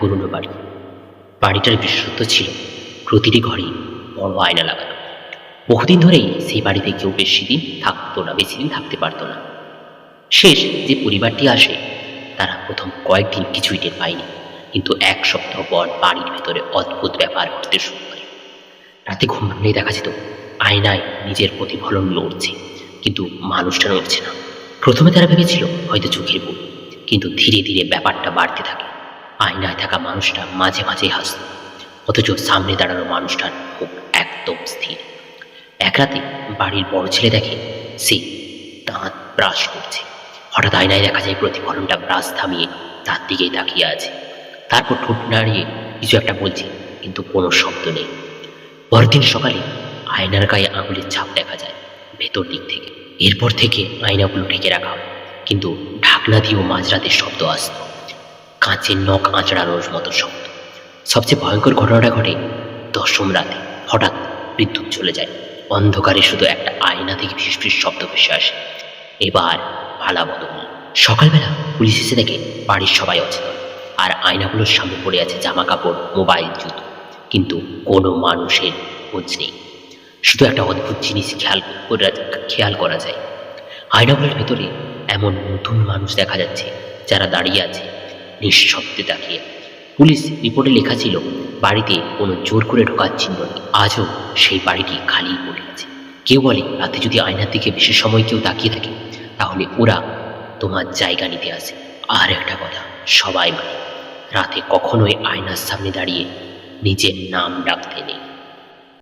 পুরনো বাড়ি। বাড়িটার বিশেষত্ব ছিল প্রতিটি ঘরেই বড় আয়না লাগানো। বহুদিন ধরেই সেই বাড়িতে কেউ বেশি দিন থাকতে পারতো না। শেষ যে পরিবারটি আসে তারা প্রথম কয়েকদিন কিছুই টের পায়নি, কিন্তু এক সপ্তাহ পর বাড়ির ভেতরে অদ্ভুত ব্যাপার ঘটতে শুরু করে। রাতে ঘুম ভাঙলেই দেখা যেত আয়নায় নিজের প্রতিফলন নড়ছে, কিন্তু মানুষটা নড়ছে না। প্রথমে তারা ভেবেছিল হয়তো চোখের ভুল, কিন্তু ধীরে ধীরে ব্যাপারটা বাড়তে থাকে। আয়নায় থাকা মানুষটা মাঝে মাঝে হাসত, অথচ সামনে দাঁড়ানো মানুষটার মুখ একদম স্থির। এক রাতে বাড়ির বড় ছেলে দেখে সে দাঁত ব্রাশ করছে। হঠাৎ আয়নায় দেখা যায় প্রতিফলনটা ব্রাশ থামিয়ে তার দিকেই তাকিয়ে আছে। তারপর ঠোঁট নাড়িয়ে কিছু একটা বলছে, কিন্তু কোনো শব্দ নেই। পরের দিন সকালে আয়নার গায়ে আঙুলের ছাপ দেখা যায় ভেতর দিক থেকে। এরপর থেকে আয়নাগুলো ঢেকে রাখা হয়, কিন্তু ঢাকনা দিয়েও মাঝরাতে শব্দ আসত, কাঁচের নখ আঁচড়ানোর মতো শব্দ। সবচেয়ে ভয়ঙ্কর ঘটনাটা ঘটে 10ম রাতে। হঠাৎ বিদ্যুৎ চলে যায়, অন্ধকারে শুধু একটা আয়না থেকে ফিস ফিস শব্দ ভেসে আসে। এবার পালা বদল। সকালবেলা পুলিশ এসে দেখে বাড়ির সবাই অচেতন, আর আয়নাগুলোর সামনে পড়ে আছে জামা কাপড়, মোবাইল, জুতো, কিন্তু কোনো মানুষের খোঁজ নেই। শুধু একটা অদ্ভুত জিনিস খেয়াল করা যায়, আয়নাগুলোর ভেতরে এমন নতুন মানুষ দেখা যাচ্ছে যারা দাঁড়িয়ে আছে নিঃশব্দে তাকিয়ে। পুলিশ রিপোর্টে লেখা ছিল বাড়িতে কোনো জোর করে ঢোকার চিহ্ন নেই। আজও সেই বাড়িটি খালি পড়ে আছে। কেউ বলে রাতে যদি আয়নার দিকে বেশি সময় কেউ তাকিয়ে থাকে তাহলে ওরা তোমার জায়গা নিতে আসে। আর একটা কথা সবাই মানে, রাতে কখনোই আয়নার সামনে দাঁড়িয়ে নিজের নাম ডাকতে নেই।